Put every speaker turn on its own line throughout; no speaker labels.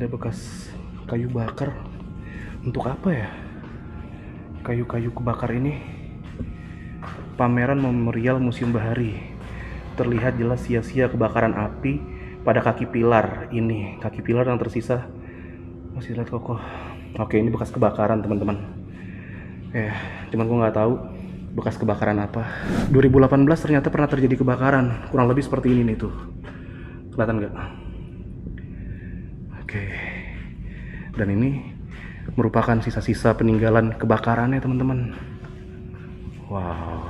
Ada bekas kayu bakar. Untuk apa ya? Kayu-kayu kebakar ini. Pameran Memorial Museum Bahari. Terlihat jelas sia-sia kebakaran api pada kaki pilar ini. Kaki pilar yang tersisa masih terlihat kokoh. Oke, ini bekas kebakaran, teman-teman. Cuman gue nggak tahu bekas kebakaran apa. 2018 ternyata pernah terjadi kebakaran. Kurang lebih seperti ini nih tuh. Kelihatan nggak? Oke. Dan ini merupakan sisa-sisa peninggalan kebakarannya, teman-teman. Wow.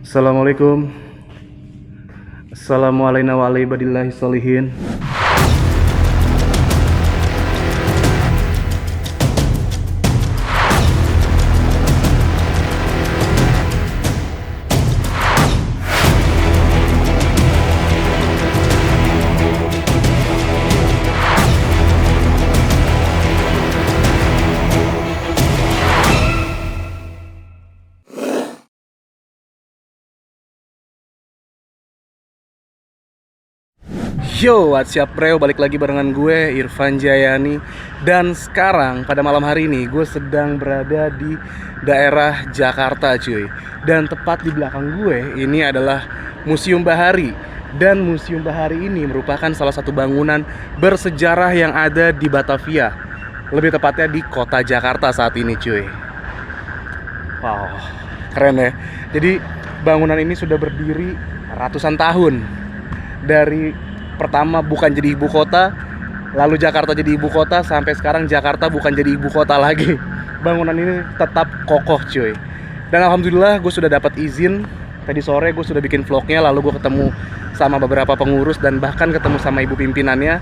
Assalamualaikum. Assalamualaikum warahmatullahi wabarakatuh. Yo, what's up bro, balik lagi barengan gue Irfan Jayani. Dan sekarang pada malam hari ini gue sedang berada di daerah Jakarta cuy. Dan tepat di belakang gue ini adalah Museum Bahari. Dan Museum Bahari ini merupakan salah satu bangunan bersejarah yang ada di Batavia. Lebih tepatnya di kota Jakarta saat ini cuy. Wow, keren ya. Jadi bangunan ini sudah berdiri ratusan tahun. Dari pertama bukan jadi ibu kota, lalu Jakarta jadi ibu kota, sampai sekarang Jakarta bukan jadi ibu kota lagi. Bangunan ini tetap kokoh cuy. Dan alhamdulillah gue sudah dapat izin. Tadi sore gue sudah bikin vlognya, lalu gue ketemu sama beberapa pengurus dan bahkan ketemu sama ibu pimpinannya.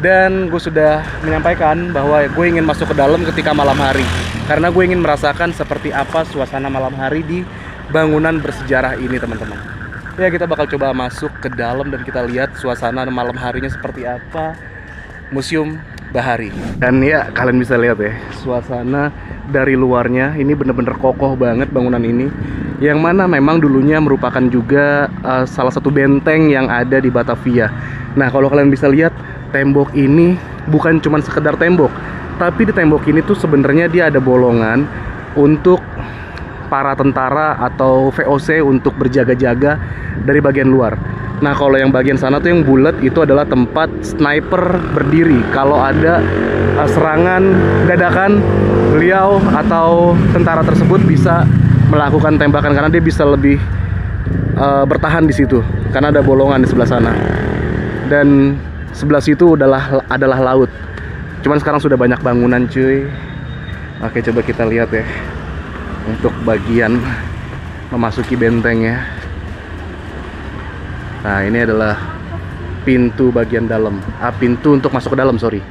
Dan gue sudah menyampaikan bahwa gue ingin masuk ke dalam ketika malam hari, karena gue ingin merasakan seperti apa suasana malam hari di bangunan bersejarah ini, teman-teman. Ya, kita bakal coba masuk ke dalam dan kita lihat suasana malam harinya seperti apa Museum Bahari. Dan ya, kalian bisa lihat ya, suasana dari luarnya ini bener-bener kokoh banget bangunan ini. Yang mana memang dulunya merupakan juga salah satu benteng yang ada di Batavia. Nah, kalau kalian bisa lihat, tembok ini bukan cuma sekedar tembok, tapi di tembok ini tuh sebenarnya dia ada bolongan untuk para tentara atau VOC untuk berjaga-jaga dari bagian luar. Nah, kalau yang bagian sana tuh yang bulat itu adalah tempat sniper berdiri. Kalau ada serangan dadakan, beliau atau tentara tersebut bisa melakukan tembakan karena dia bisa lebih bertahan di situ karena ada bolongan di sebelah sana. Dan sebelah situ adalah laut. Cuman sekarang sudah banyak bangunan cuy. Oke, coba kita lihat ya. Untuk bagian memasuki bentengnya. Nah, ini adalah pintu bagian dalam. Pintu untuk masuk ke dalam, sorry.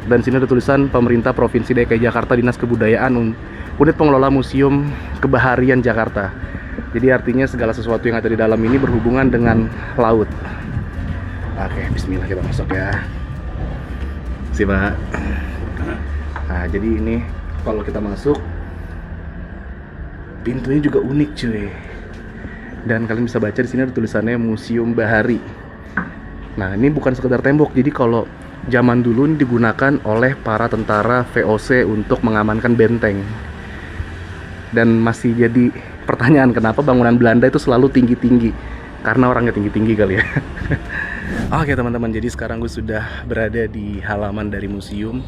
Dan sini ada tulisan Pemerintah Provinsi DKI Jakarta, Dinas Kebudayaan, Unit Pengelola Museum Kebaharian Jakarta. Jadi artinya segala sesuatu yang ada di dalam ini berhubungan dengan laut. Oke, bismillah, kita masuk ya. Simak. Nah, jadi ini kalau kita masuk, pintunya juga unik cuy. Dan kalian bisa baca di sini ada tulisannya Museum Bahari. Nah, ini bukan sekedar tembok. Jadi kalau zaman dulu ini digunakan oleh para tentara VOC untuk mengamankan benteng. Dan masih jadi pertanyaan kenapa bangunan Belanda itu selalu tinggi-tinggi. Karena orangnya tinggi-tinggi kali ya. Oke teman-teman, jadi sekarang gue sudah berada di halaman dari museum.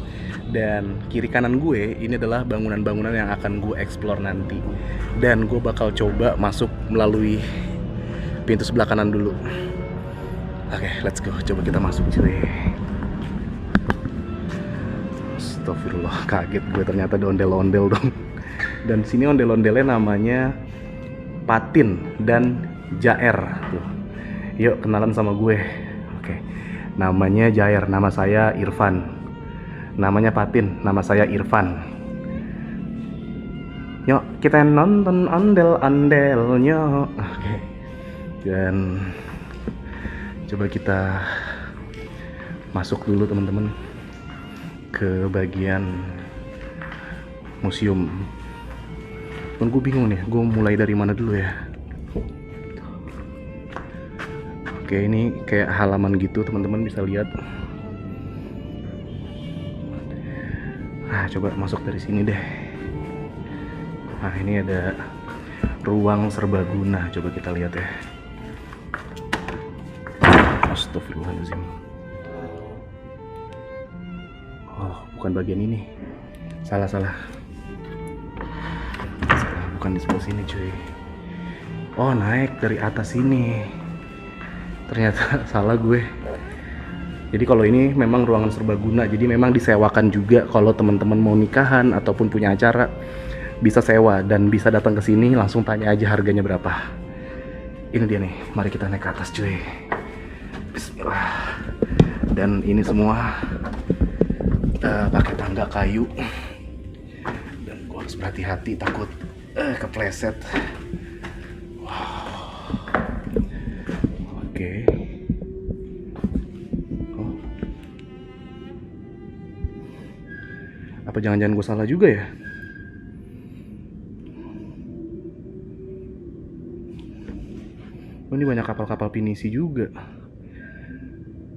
Dan kiri kanan gue ini adalah bangunan-bangunan yang akan gue explore nanti. Dan gue bakal coba masuk melalui pintu sebelah kanan dulu. Oke, let's go. Coba kita masuk cuy. Astagfirullah, kaget gue, ternyata ada ondel-ondel dong. Dan sini ondel-ondelnya namanya Patin dan Jaer tuh. Yuk kenalan sama gue. Oke. Namanya Jaer, nama saya Irfan. Namanya Patin, nama saya Irfan. Yuk kita nonton ondel-ondelnya. Oke. Dan coba kita masuk dulu teman-teman ke bagian museum. Dan gue bingung nih, gue mulai dari mana dulu ya. Oke, ini kayak halaman gitu, teman-teman bisa lihat. Nah, coba masuk dari sini deh. Nah, ini ada ruang serbaguna, coba kita lihat ya. Astagfirullahaladzim. Oh, bukan bagian ini. Salah. Bukan di sebelah sini, cuy. Oh, naik dari atas sini. Ternyata salah gue. Jadi kalau ini memang ruangan serbaguna, jadi memang disewakan juga kalau teman-teman mau nikahan ataupun punya acara bisa sewa dan bisa datang ke sini langsung tanya aja harganya berapa. Ini dia nih, mari kita naik ke atas, cuy. Bismillah. Dan ini semua pakai tangga kayu. Dan gue harus berhati-hati takut kepleset. Oke. Oh. Apa jangan-jangan gue salah juga ya? Oh, ini banyak kapal-kapal pinisi juga.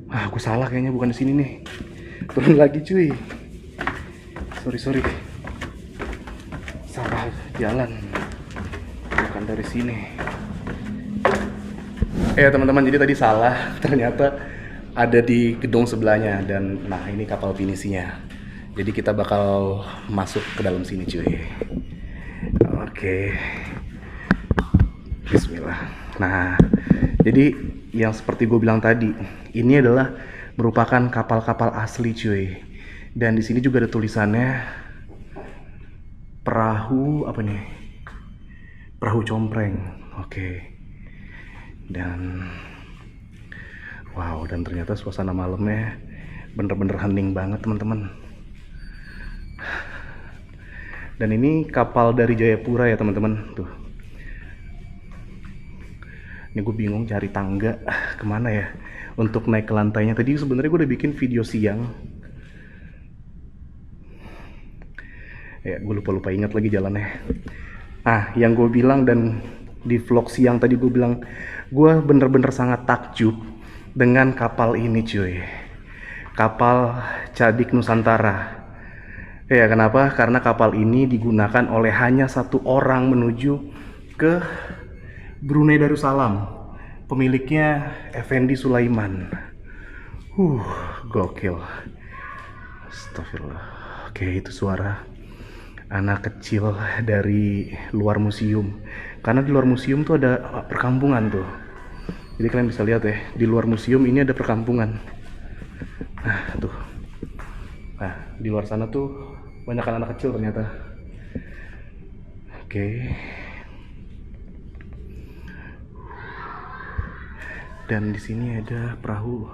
Ah, aku salah kayaknya, bukan di sini nih. Turun lagi, cuy. Sorry. Salah jalan. Bukan dari sini. Ya teman-teman, jadi tadi salah, ternyata ada di gedung sebelahnya. Dan nah, ini kapal pinisinya. Jadi kita bakal masuk ke dalam sini, cuy. Oke. Bismillah. Nah, jadi yang seperti gue bilang tadi, ini adalah merupakan kapal-kapal asli, cuy. Dan di sini juga ada tulisannya perahu apa nih? Perahu Compreng. Oke. Dan wow, dan ternyata suasana malamnya bener-bener hening banget, teman-teman. Dan ini kapal dari Jayapura ya, teman-teman. Tuh. Ini gue bingung cari tangga kemana ya untuk naik ke lantainya. Tadi sebenarnya gue udah bikin video siang. Ya, gue lupa ingat lagi jalannya. Ah, yang gue bilang dan di vlog siang tadi gue bilang, gue bener-bener sangat takjub dengan kapal ini, cuy. Kapal Cadik Nusantara. Ya, kenapa? Karena kapal ini digunakan oleh hanya satu orang menuju ke Brunei Darussalam. Pemiliknya Effendi Sulaiman. Gokil. Astagfirullah. Oke, itu suara anak kecil dari luar museum. Karena di luar museum tuh ada perkampungan tuh. Jadi kalian bisa lihat ya, di luar museum ini ada perkampungan. Nah, tuh. Nah, di luar sana tuh banyak anak kecil ternyata. Oke. Dan di sini ada perahu.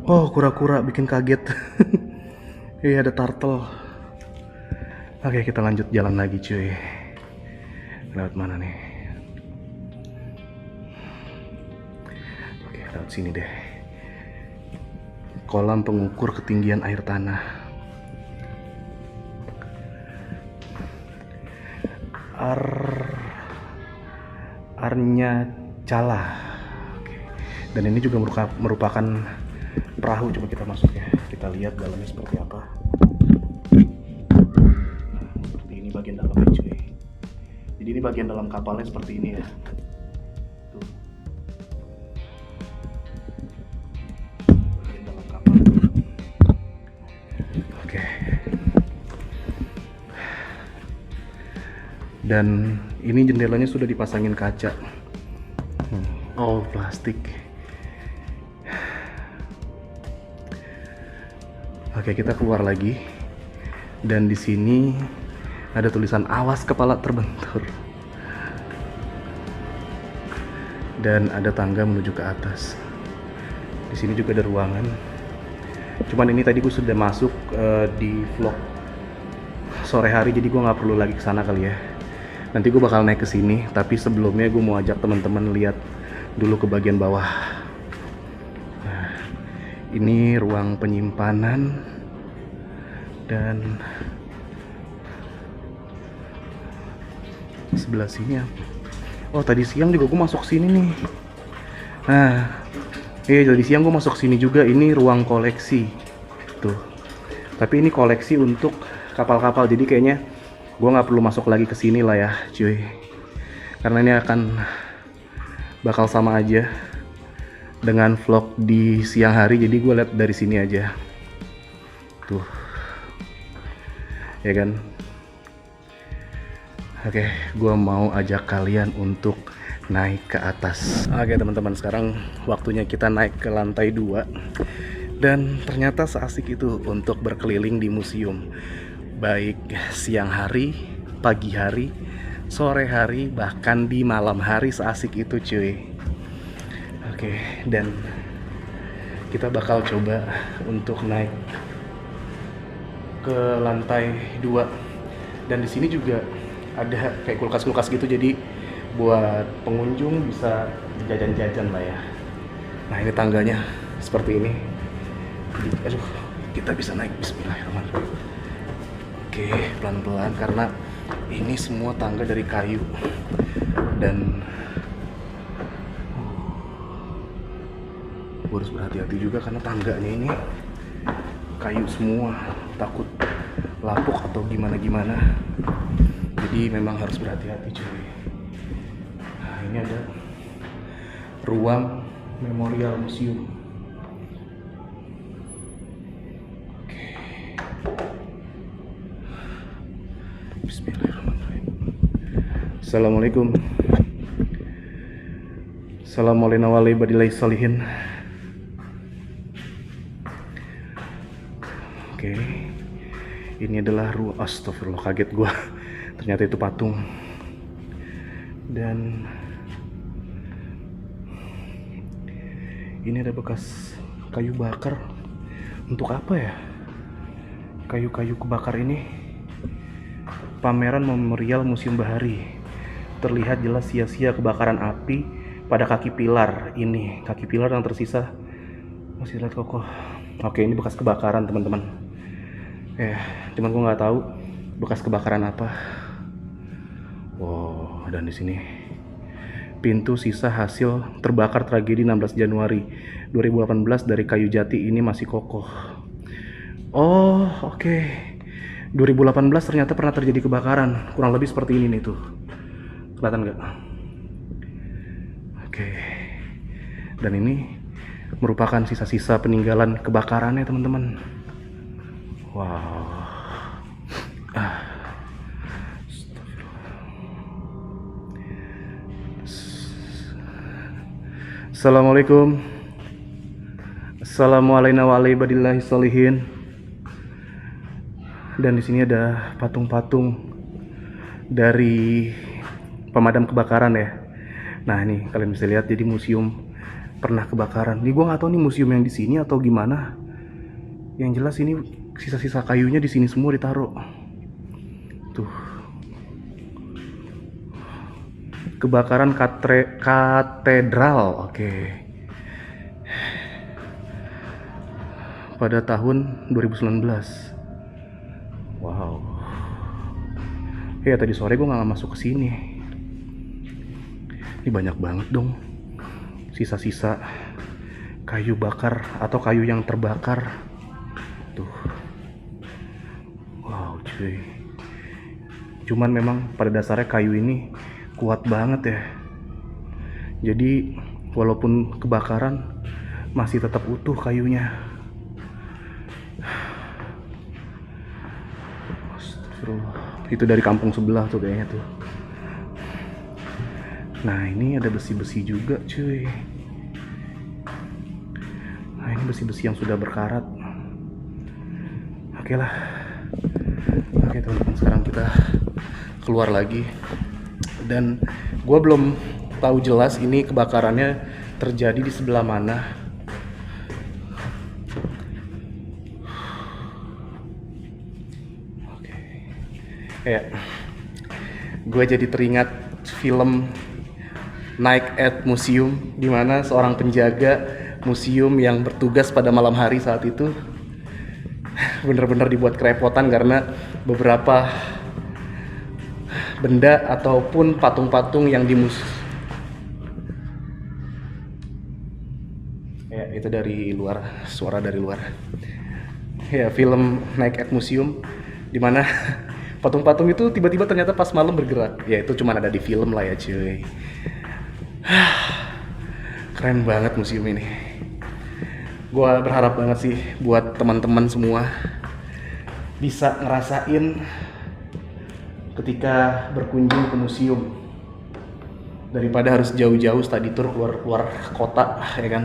Oh, kura-kura bikin kaget. Iya, ada turtle. Oke, kita lanjut jalan lagi, cuy. Lewat mana nih? Oke, lewat sini deh. Kolam pengukur ketinggian air tanah. Arnya Cala. Oke. Dan ini juga merupakan perahu. Coba kita masuk ya. Kita lihat dalamnya seperti apa. Seperti ini bagian dalamnya, cuy. Jadi ini bagian dalam kapalnya seperti ini ya. Tuh. Bagian dalam kapal. Oke. Dan ini jendelanya sudah dipasangin kaca. Oh, plastik. Oke, kita keluar lagi. Dan di sini ada tulisan awas kepala terbentur. Dan ada tangga menuju ke atas. Di sini juga ada ruangan. Cuman ini tadi gue sudah masuk di vlog sore hari, jadi gue nggak perlu lagi ke sana kali ya. Nanti gue bakal naik ke sini, tapi sebelumnya gue mau ajak teman-teman lihat dulu ke bagian bawah. Nah, ini ruang penyimpanan dan Sebelah sini apa? Oh, tadi siang juga gue masuk sini nih. Nah, iya, tadi siang gue masuk sini juga. Ini ruang koleksi tuh. Tapi ini koleksi untuk kapal-kapal, jadi kayaknya gue nggak perlu masuk lagi ke sini lah ya cuy, karena ini akan bakal sama aja dengan vlog di siang hari. Jadi gue lihat dari sini aja tuh, ya kan. Oke, gue mau ajak kalian untuk naik ke atas. Oke teman-teman, sekarang waktunya kita naik ke lantai 2. Dan ternyata seasik itu untuk berkeliling di museum, baik siang hari, pagi hari, sore hari, bahkan di malam hari, seasik itu cuy. Oke, dan kita bakal coba untuk naik ke lantai 2. Dan di sini juga ada kayak kulkas-kulkas gitu, jadi buat pengunjung bisa jajan-jajan lah ya. Nah, ini tangganya seperti ini. Aduh, kita bisa naik. Bismillahirrahmanirrahim. Oke, pelan-pelan karena ini semua tangga dari kayu. Dan gue harus berhati-hati juga karena tangganya ini kayu semua, takut lapuk atau gimana-gimana. Jadi memang harus berhati-hati cuy. Nah, ini ada ruang memorial museum. Bismillahirrahmanirrahim. Assalamualaikum. Assalamualaikum warahmatullahi wabarakatuh. Oke, ini adalah ruang. Astagfirullah, kaget gua. Ternyata itu patung. Dan ini ada bekas kayu bakar. Untuk apa ya? Kayu-kayu kebakar ini. Pameran memorial Museum Bahari. Terlihat jelas sia-sia kebakaran api pada kaki pilar ini. Kaki pilar yang tersisa masih terlihat kokoh. Oke, ini bekas kebakaran teman-teman. Cuman gue nggak tahu bekas kebakaran apa. Wow, dan di sini pintu sisa hasil terbakar tragedi 16 Januari 2018 dari kayu jati ini masih kokoh. Oh, oke. 2018 ternyata pernah terjadi kebakaran, kurang lebih seperti ini nih tuh. Kelihatan nggak? Oke. Dan ini merupakan sisa-sisa peninggalan kebakarannya teman-teman. Wow. Assalamualaikum. Assalamualaikum warahmatullahi wabarakatuh. Dan di sini ada patung-patung dari pemadam kebakaran ya. Nah, ini kalian bisa lihat, jadi museum pernah kebakaran. Ini gue nggak tahu nih museum yang di sini atau gimana. Yang jelas ini sisa-sisa kayunya di sini semua ditaruh. Tuh. Kebakaran katedral. Oke. Pada tahun 2019. Wow. Ya tadi sore gue nggak masuk ke sini. Ini banyak banget dong sisa-sisa kayu bakar atau kayu yang terbakar. Tuh. Wow, cuy. Cuman memang pada dasarnya kayu ini kuat banget ya. Jadi walaupun kebakaran masih tetap utuh kayunya. Itu dari kampung sebelah tuh kayaknya tuh. Nah, ini ada besi-besi juga cuy. Nah, ini besi-besi yang sudah berkarat. Oke lah. Oke teman-teman, sekarang kita keluar lagi. Dan gue belum tahu jelas ini kebakarannya terjadi di sebelah mana. Kayak gue jadi teringat film Night at Museum, di mana seorang penjaga museum yang bertugas pada malam hari saat itu bener-bener dibuat kerepotan karena beberapa benda ataupun patung-patung yang ya itu dari luar, suara dari luar. Ya, film Night at Museum dimana patung-patung itu tiba-tiba ternyata pas malam bergerak. Ya itu cuma ada di film lah ya cuy. Keren banget museum ini. Gua berharap banget sih buat teman-teman semua bisa ngerasain ketika berkunjung ke museum daripada harus jauh-jauh study tour keluar kota ya kan.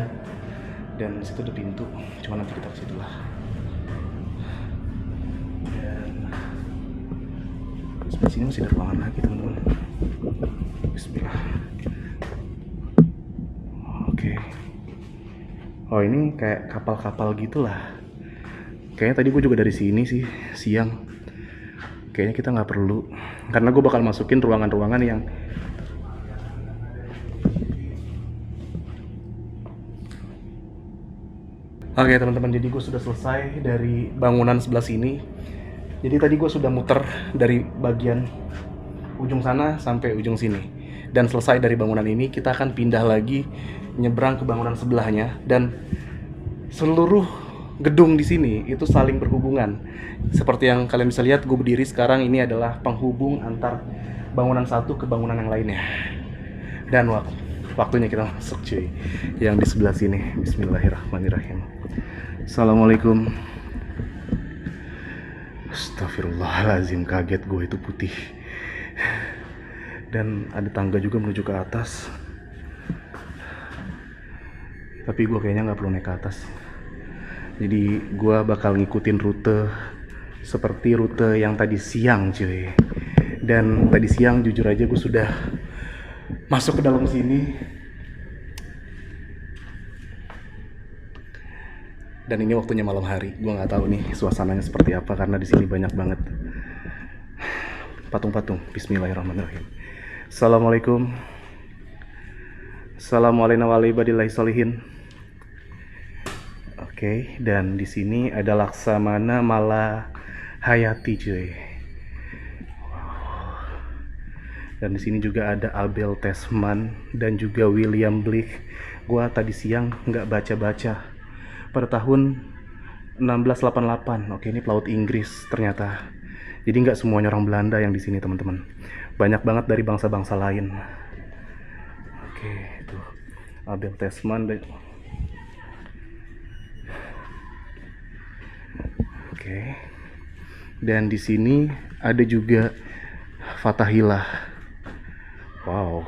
Dan situ ada pintu, cuma nanti kita ke situ lah. Dan sebelah sini masih ada ruangan lagi teman-teman. Bismillah. Oke. Oh ini kayak kapal-kapal gitulah. Kayaknya tadi gue juga dari sini sih siang. Kayaknya kita nggak perlu, karena gue bakal masukin ruangan-ruangan yang Oke teman-teman, jadi gue sudah selesai dari bangunan sebelah sini. Jadi tadi gue sudah muter dari bagian ujung sana sampai ujung sini. Dan selesai dari bangunan ini, kita akan pindah lagi nyebrang ke bangunan sebelahnya. Dan seluruh gedung di sini itu saling berhubungan. Seperti yang kalian bisa lihat, gue berdiri sekarang ini adalah penghubung antar bangunan satu ke bangunan yang lainnya. Dan waktunya kita masuk cuy, yang di sebelah sini. Bismillahirrahmanirrahim. Assalamualaikum. Astagfirullahaladzim, kaget gue itu putih. Dan ada tangga juga menuju ke atas. Tapi gue kayaknya nggak perlu naik ke atas. Jadi gue bakal ngikutin rute seperti rute yang tadi siang cuy. Dan tadi siang jujur aja gue sudah masuk ke dalam sini. Dan ini waktunya malam hari. Gue nggak tahu nih suasananya seperti apa karena di sini banyak banget patung-patung. Bismillahirrahmanirrahim. Assalamualaikum. Assalamualaikum warahmatullahi wabarakatuh. Oke, dan di sini ada Laksamana Malahayati cuy. Dan di sini juga ada Abel Tasman dan juga William Blake. Gua tadi siang nggak baca-baca. Pada tahun 1688. Oke, ini pelaut Inggris ternyata. Jadi nggak semuanya orang Belanda yang di sini teman-teman. Banyak banget dari bangsa-bangsa lain. Oke, itu Abel Tasman dan Oke. Dan di sini ada juga Fatahillah. Wow,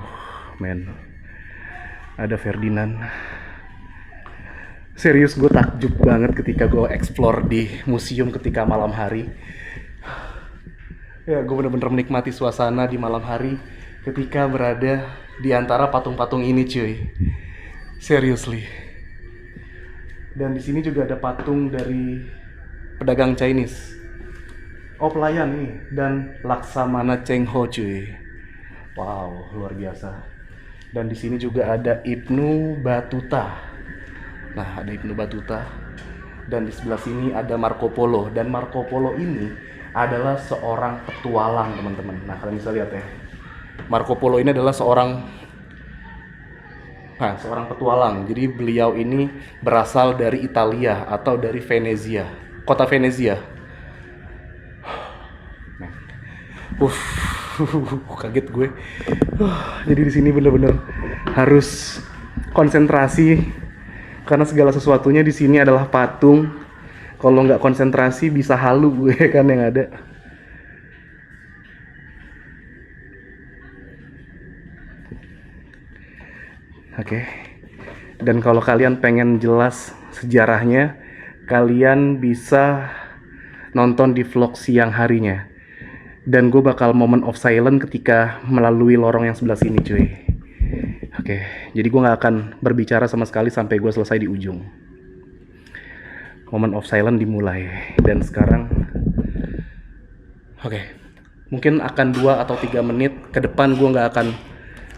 men. Ada Ferdinand. Serius, gue takjub banget ketika gue explore di museum ketika malam hari. Ya, gue bener-bener menikmati suasana di malam hari ketika berada di antara patung-patung ini cuy. Seriously. Dan di sini juga ada patung dari pedagang Chinese. Oh, pelayan nih. Dan Laksamana Cheng Ho cuy. Wow, luar biasa. Dan di sini juga ada Ibnu Battuta. Nah, ada Ibnu Battuta. Dan di sebelah sini ada Marco Polo. Dan Marco Polo ini adalah seorang petualang, teman-teman. Nah, kalian bisa lihat ya. Marco Polo ini adalah seorang petualang. Jadi beliau ini berasal dari Italia atau dari Venezia. Kota Venezia. Kaget gue. Jadi di sini bener-bener harus konsentrasi karena segala sesuatunya di sini adalah patung. Kalau nggak konsentrasi bisa halu gue kan yang ada. Oke. Dan kalau kalian pengen jelas sejarahnya, kalian bisa nonton di vlog siang harinya. Dan gue bakal moment of silence ketika melalui lorong yang sebelah sini cuy. Oke, jadi gue gak akan berbicara sama sekali sampai gue selesai di ujung. Moment of silence dimulai. Dan sekarang mungkin akan 2 atau 3 menit ke depan gue gak akan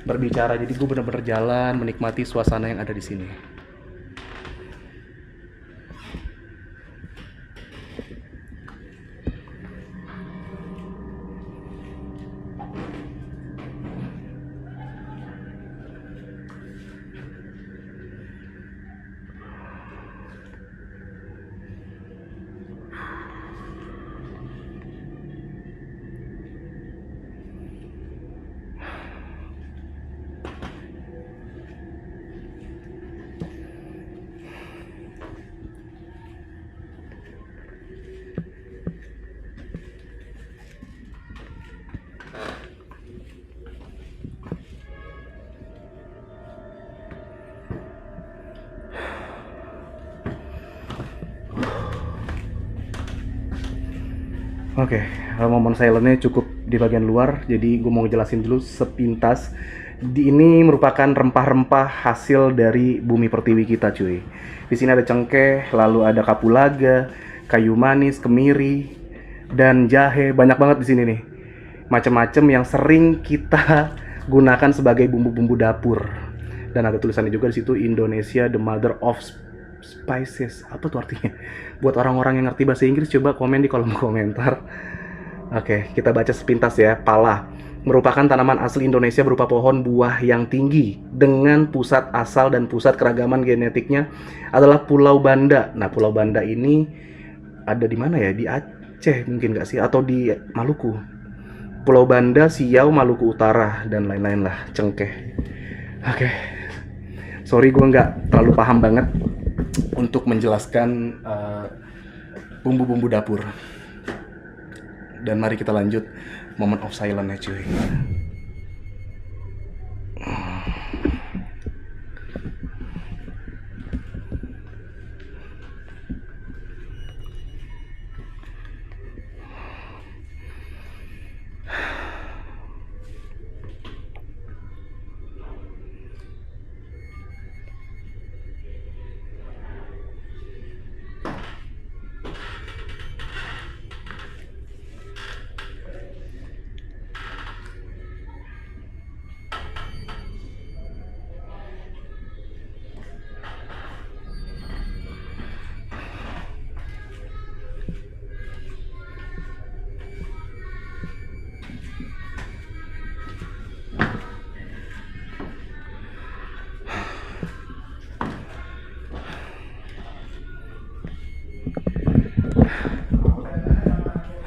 berbicara. Jadi gue bener-bener jalan menikmati suasana yang ada di sini. Oke, momen silentnya cukup di bagian luar, jadi gue mau ngejelasin dulu sepintas. Ini merupakan rempah-rempah hasil dari bumi pertiwi kita, cuy. Di sini ada cengkeh, lalu ada kapulaga, kayu manis, kemiri, dan jahe. Banyak banget di sini nih, macam-macam yang sering kita gunakan sebagai bumbu-bumbu dapur. Dan ada tulisannya juga di situ, Indonesia the mother of spices. Apa tuh artinya? Buat orang-orang yang ngerti bahasa Inggris, coba komen di kolom komentar. Oke, kita baca sepintas ya. Pala merupakan tanaman asli Indonesia berupa pohon buah yang tinggi dengan pusat asal dan pusat keragaman genetiknya adalah Pulau Banda. Nah, Pulau Banda ini ada di mana ya? Di Aceh mungkin nggak sih? Atau di Maluku? Pulau Banda, Siau, Maluku Utara, dan lain-lain lah, cengkeh. Oke, sorry gue nggak terlalu paham banget untuk menjelaskan bumbu-bumbu dapur. Dan mari kita lanjut moment of silence cuy.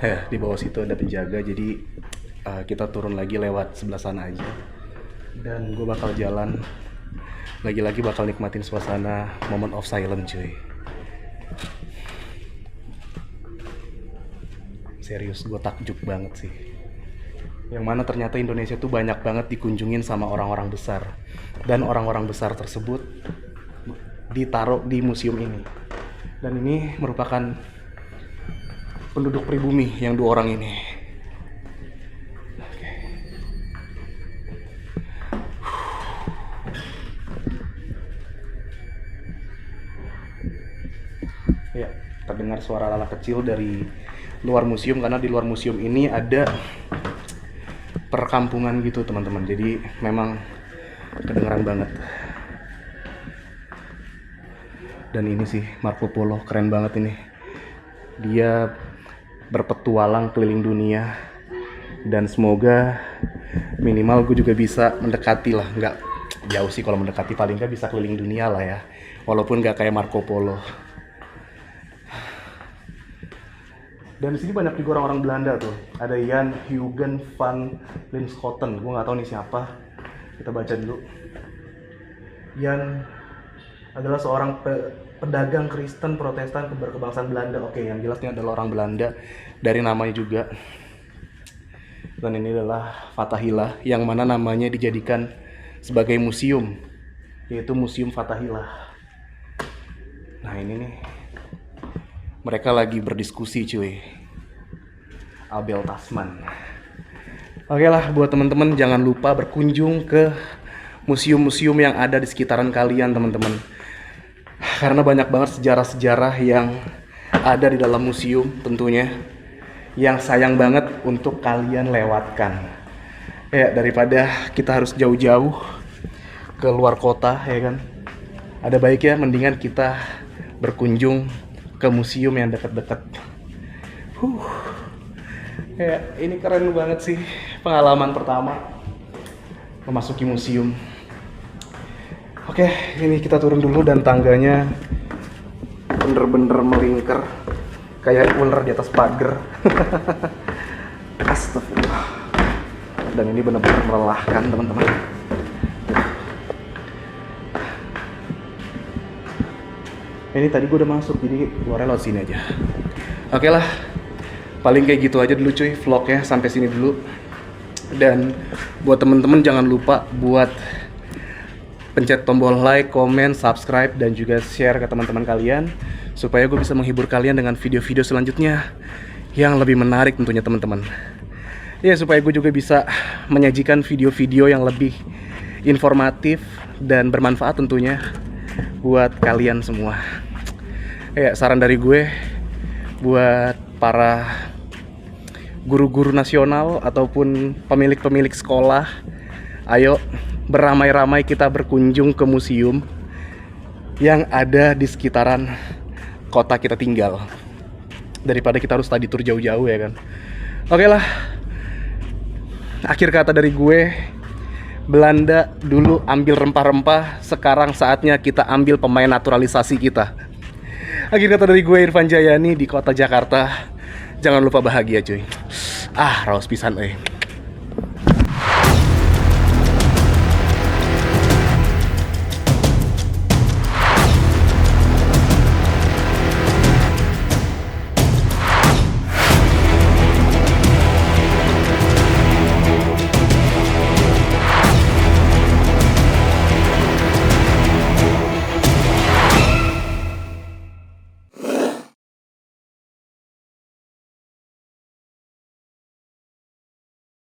Ya, di bawah situ ada penjaga, jadi kita turun lagi lewat sebelah sana aja. Dan gue bakal jalan, lagi-lagi bakal nikmatin suasana moment of silence cuy. Serius, gue takjub banget sih. Yang mana ternyata Indonesia tuh banyak banget dikunjungin sama orang-orang besar. Dan orang-orang besar tersebut ditaruh di museum ini. Dan ini merupakan penduduk pribumi yang 2 orang ini. Oke. Ya, terdengar suara anak kecil dari luar museum karena di luar museum ini ada perkampungan gitu teman-teman. Jadi memang kedengeran banget. Dan ini sih Marco Polo, keren banget ini. Dia berpetualang keliling dunia, dan semoga minimal gue juga bisa mendekati lah, nggak jauh sih kalau mendekati, paling nggak bisa keliling dunia lah ya, walaupun nggak kayak Marco Polo. Dan di sini banyak juga orang-orang Belanda tuh, ada Jan Huygen van Linschoten, gue nggak tahu nih siapa, kita baca dulu. Jan adalah seorang pedagang Kristen Protestan berkebangsaan Belanda. Oke, yang jelas ini adalah orang Belanda dari namanya juga. Dan ini adalah Fathahillah yang mana namanya dijadikan sebagai museum, yaitu Museum Fathahillah. Nah ini nih, mereka lagi berdiskusi cuy. Abel Tasman. Oke lah, buat teman-teman jangan lupa berkunjung ke museum-museum yang ada di sekitaran kalian teman-teman. Karena banyak banget sejarah-sejarah yang ada di dalam museum tentunya, yang sayang banget untuk kalian lewatkan. Ya, daripada kita harus jauh-jauh ke luar kota ya kan, ada baiknya mendingan kita berkunjung ke museum yang dekat-dekat. Ya, ini keren banget sih, pengalaman pertama memasuki museum. Oke, ini kita turun dulu dan tangganya bener-bener melingkar kayak ular di atas pagar. Astagfirullah. Dan ini bener-bener melelahkan teman-teman. Ini tadi gue udah masuk, jadi keluarnya lewat sini aja. Oke lah, paling kayak gitu aja dulu cuy vlognya, sampai sini dulu. Dan buat temen-temen jangan lupa buat pencet tombol like, comment, subscribe, dan juga share ke teman-teman kalian supaya gue bisa menghibur kalian dengan video-video selanjutnya yang lebih menarik tentunya teman-teman. Ya supaya gue juga bisa menyajikan video-video yang lebih informatif dan bermanfaat tentunya buat kalian semua. Ya saran dari gue buat para guru-guru nasional ataupun pemilik-pemilik sekolah, ayo beramai-ramai kita berkunjung ke museum yang ada di sekitaran kota kita tinggal, daripada kita harus study tour jauh-jauh ya kan. Oke lah, akhir kata dari gue, Belanda dulu ambil rempah-rempah, sekarang saatnya kita ambil pemain naturalisasi kita. Akhir kata dari gue, Irfan Jayani di kota Jakarta. Jangan lupa bahagia cuy. Raos pisan